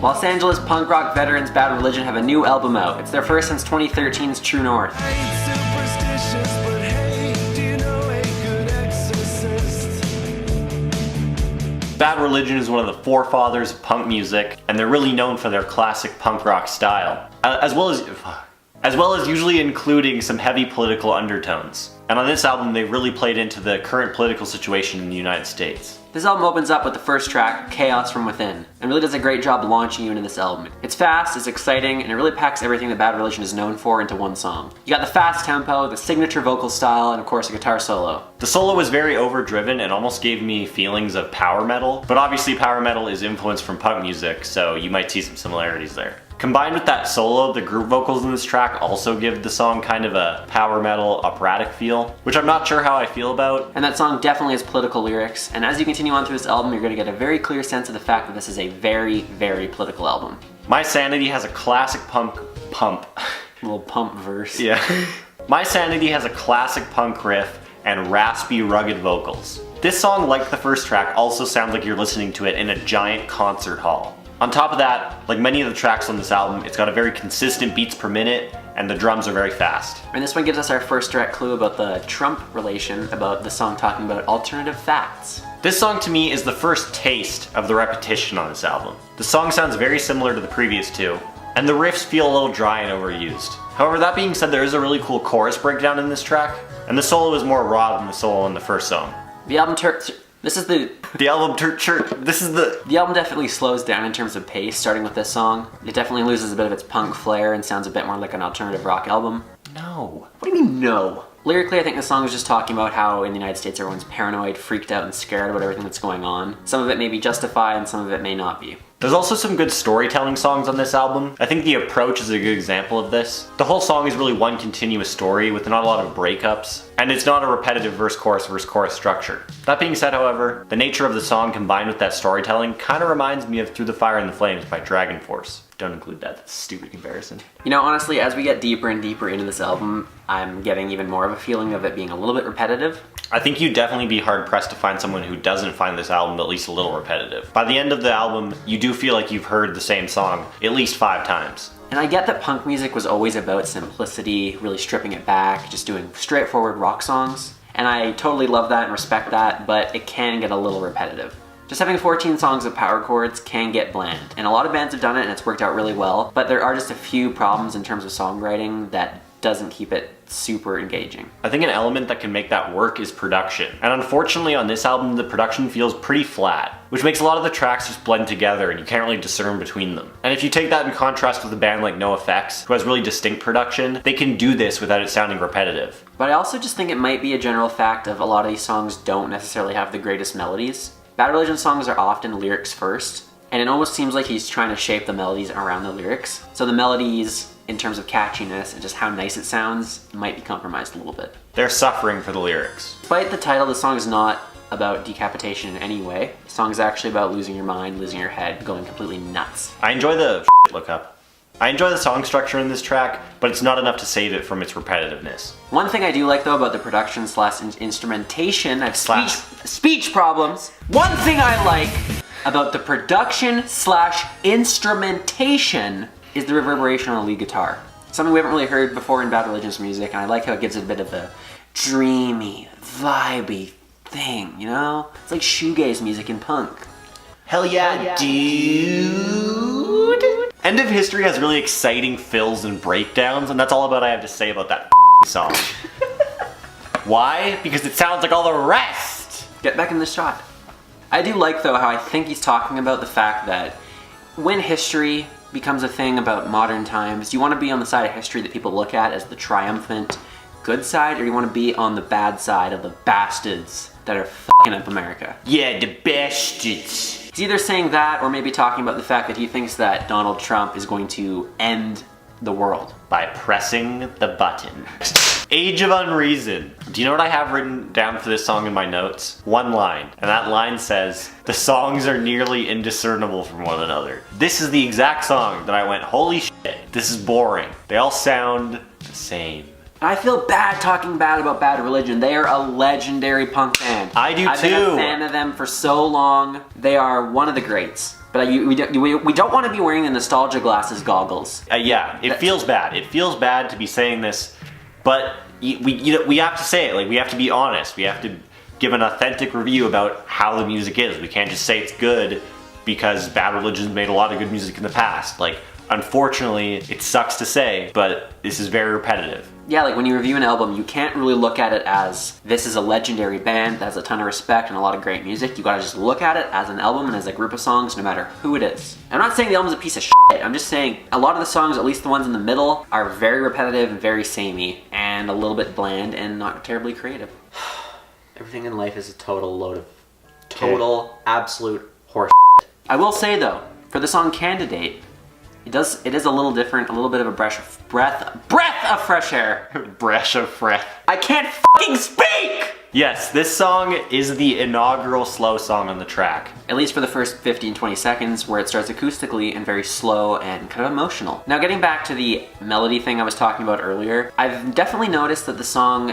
Los Angeles punk rock veterans Bad Religion have a new album out. It's their first since 2013's True North. Bad Religion is one of the forefathers of punk music, and they're really known for their classic punk rock style, as well as usually including some heavy political undertones. And on this album, they really played into the current political situation in the United States. This album opens up with the first track, Chaos From Within, and really does a great job launching you into this album. It's fast, it's exciting, and it really packs everything that Bad Religion is known for into one song. You got the fast tempo, the signature vocal style, and of course a guitar solo. The solo was very overdriven and almost gave me feelings of power metal, but obviously power metal is influenced from punk music, so you might see some similarities there. Combined with that solo, the group vocals in this track also give the song kind of a power metal operatic feel, which I'm not sure how I feel about. And that song definitely has political lyrics, and as you continue on through this album, you're going to get a very clear sense of the fact that this is a very, very political album. My Sanity has a classic pump. A little pump verse. Yeah. My Sanity has a classic punk riff and raspy, rugged vocals. This song, like the first track, also sounds like you're listening to it in a giant concert hall. On top of that, like many of the tracks on this album, it's got a very consistent beats per minute, and the drums are very fast. And this one gives us our first direct clue about the Trump relation, about the song talking about alternative facts. This song to me is the first taste of the repetition on this album. The song sounds very similar to the previous two, and the riffs feel a little dry and overused. However, that being said, there is a really cool chorus breakdown in this track, and the solo is more raw than the solo in the first song. The album The album definitely slows down in terms of pace, starting with this song. It definitely loses a bit of its punk flair and sounds a bit more like an alternative rock album. No. What do you mean, no? Lyrically, I think the song is just talking about how in the United States everyone's paranoid, freaked out, and scared about everything that's going on. Some of it may be justified and some of it may not be. There's also some good storytelling songs on this album. I think The Approach is a good example of this. The whole song is really one continuous story with not a lot of breakups, and it's not a repetitive verse-chorus structure. That being said, however, the nature of the song combined with that storytelling kind of reminds me of Through the Fire and the Flames by Dragon Force. Don't include that, that's a stupid comparison. You know, honestly, as we get deeper and deeper into this album, I'm getting even more of a feeling of it being a little bit repetitive. I think you'd definitely be hard-pressed to find someone who doesn't find this album at least a little repetitive. By the end of the album, you do feel like you've heard the same song at least 5 times. And I get that punk music was always about simplicity, really stripping it back, just doing straightforward rock songs. And I totally love that and respect that, but it can get a little repetitive. Just having 14 songs of power chords can get bland, and a lot of bands have done it and it's worked out really well, but there are just a few problems in terms of songwriting that doesn't keep it super engaging. I think an element that can make that work is production. And unfortunately on this album, the production feels pretty flat, which makes a lot of the tracks just blend together and you can't really discern between them. And if you take that in contrast with a band like NoFX, who has really distinct production, they can do this without it sounding repetitive. But I also just think it might be a general fact of a lot of these songs don't necessarily have the greatest melodies. Bad Religion songs are often lyrics first, and it almost seems like he's trying to shape the melodies around the lyrics. So the melodies, in terms of catchiness and just how nice it sounds, might be compromised a little bit. They're suffering for the lyrics. Despite the title, the song is not about decapitation in any way. The song is actually about losing your mind, losing your head, going completely nuts. I enjoy the I enjoy the song structure in this track, but it's not enough to save it from its repetitiveness. One thing I do like though about the production slash instrumentation, I have speech problems. One thing I like about the production slash instrumentation is the reverberation on the lead guitar. Something we haven't really heard before in Bad Religion's music, and I like how it gives it a bit of a dreamy, vibey thing, you know? It's like shoegaze music in punk. Hell yeah, dude! End of History has really exciting fills and breakdowns, and that's all I have to say about that song. Why? Because it sounds like all the rest! Get back in the shot. I do like though how I think he's talking about the fact that when history becomes a thing about modern times, do you want to be on the side of history that people look at as the triumphant good side, or do you want to be on the bad side of the bastards that are f***ing up America? Yeah, the bastards. He's either saying that or maybe talking about the fact that he thinks that Donald Trump is going to end the world. By pressing the button. Age of Unreason. Do you know what I have written down for this song in my notes? One line, and that line says, "The songs are nearly indiscernible from one another." This is the exact song that I went, holy shit, this is boring. They all sound the same. I feel bad talking bad about Bad Religion. They are a legendary punk band. I do I've too. been a fan of them for so long. They are one of the greats. But we don't want to be wearing the nostalgia glasses goggles. Yeah, it feels bad. It feels bad to be saying this, but we have to say it. Like, we have to be honest. We have to give an authentic review about how the music is. We can't just say it's good because Bad Religion's made a lot of good music in the past. Like, unfortunately, it sucks to say, but this is very repetitive. Yeah, like when you review an album, you can't really look at it as this is a legendary band that has a ton of respect and a lot of great music. You gotta just look at it as an album and as a group of songs, no matter who it is. I'm not saying the album's a piece of shit. I'm just saying a lot of the songs, at least the ones in the middle, are very repetitive and very samey and a little bit bland and not terribly creative. Everything in life is a total load of absolute horse shit. I will say though, for the song Candidate, it is a little different, a little bit of a breath of fresh air. Breath of fresh. I can't fucking speak! Yes, this song is the inaugural slow song on the track. At least for the first 15-20 seconds, where it starts acoustically and very slow and kind of emotional. Now getting back to the melody thing I was talking about earlier, I've definitely noticed that the song,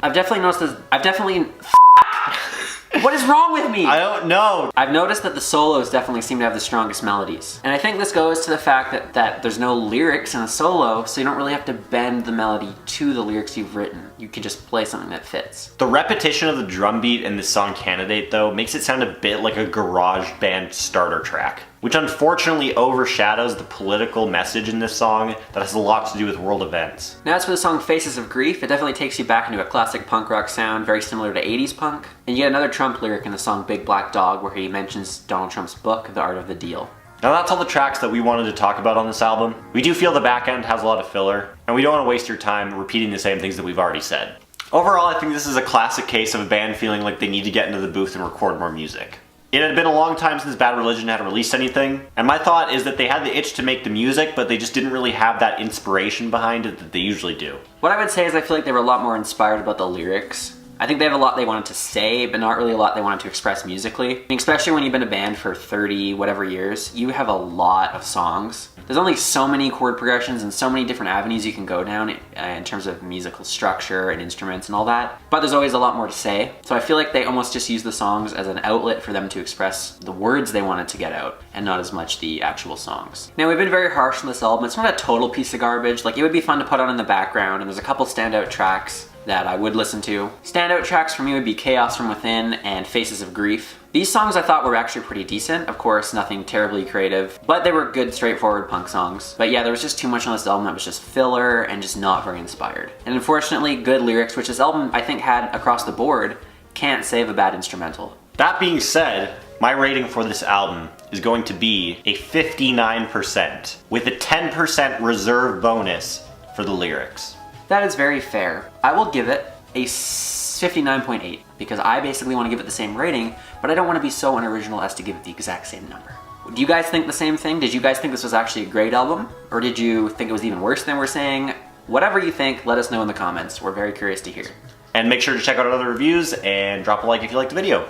what is wrong with me? I don't know. I've noticed that the solos definitely seem to have the strongest melodies. And I think this goes to the fact that there's no lyrics in a solo, so you don't really have to bend the melody to the lyrics you've written. You can just play something that fits. The repetition of the drum beat in this song Candidate, though, makes it sound a bit like a garage band starter track, which unfortunately overshadows the political message in this song that has a lot to do with world events. Now as for the song Faces of Grief, it definitely takes you back into a classic punk rock sound, very similar to 80s punk. And you get another Trump lyric in the song Big Black Dog where he mentions Donald Trump's book, The Art of the Deal. Now that's all the tracks that we wanted to talk about on this album. We do feel the back end has a lot of filler, and we don't want to waste your time repeating the same things that we've already said. Overall, I think this is a classic case of a band feeling like they need to get into the booth and record more music. It had been a long time since Bad Religion had released anything, and my thought is that they had the itch to make the music, but they just didn't really have that inspiration behind it that they usually do. What I would say is I feel like they were a lot more inspired about the lyrics. I think they have a lot they wanted to say, but not really a lot they wanted to express musically. I mean, especially when you've been a band for 30 whatever years, you have a lot of songs. There's only so many chord progressions and so many different avenues you can go down in terms of musical structure and instruments and all that. But there's always a lot more to say. So I feel like they almost just use the songs as an outlet for them to express the words they wanted to get out and not as much the actual songs. Now we've been very harsh on this album. It's not a total piece of garbage. Like, it would be fun to put on in the background, and there's a couple standout tracks that I would listen to. Standout tracks for me would be Chaos From Within and Faces of Grief. These songs I thought were actually pretty decent. Of course, nothing terribly creative, but they were good, straightforward punk songs. But yeah, there was just too much on this album that was just filler and just not very inspired. And unfortunately, good lyrics, which this album I think had across the board, can't save a bad instrumental. That being said, my rating for this album is going to be a 59%, with a 10% reserve bonus for the lyrics. That is very fair. I will give it a 59.8 because I basically want to give it the same rating, but I don't want to be so unoriginal as to give it the exact same number. Do you guys think the same thing? Did you guys think this was actually a great album? Or did you think it was even worse than we're saying? Whatever you think, let us know in the comments. We're very curious to hear. And make sure to check out our other reviews and drop a like if you liked the video.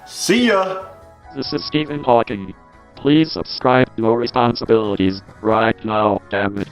See ya! This is Stephen Hawking. Please subscribe, no responsibilities, right now, damn it.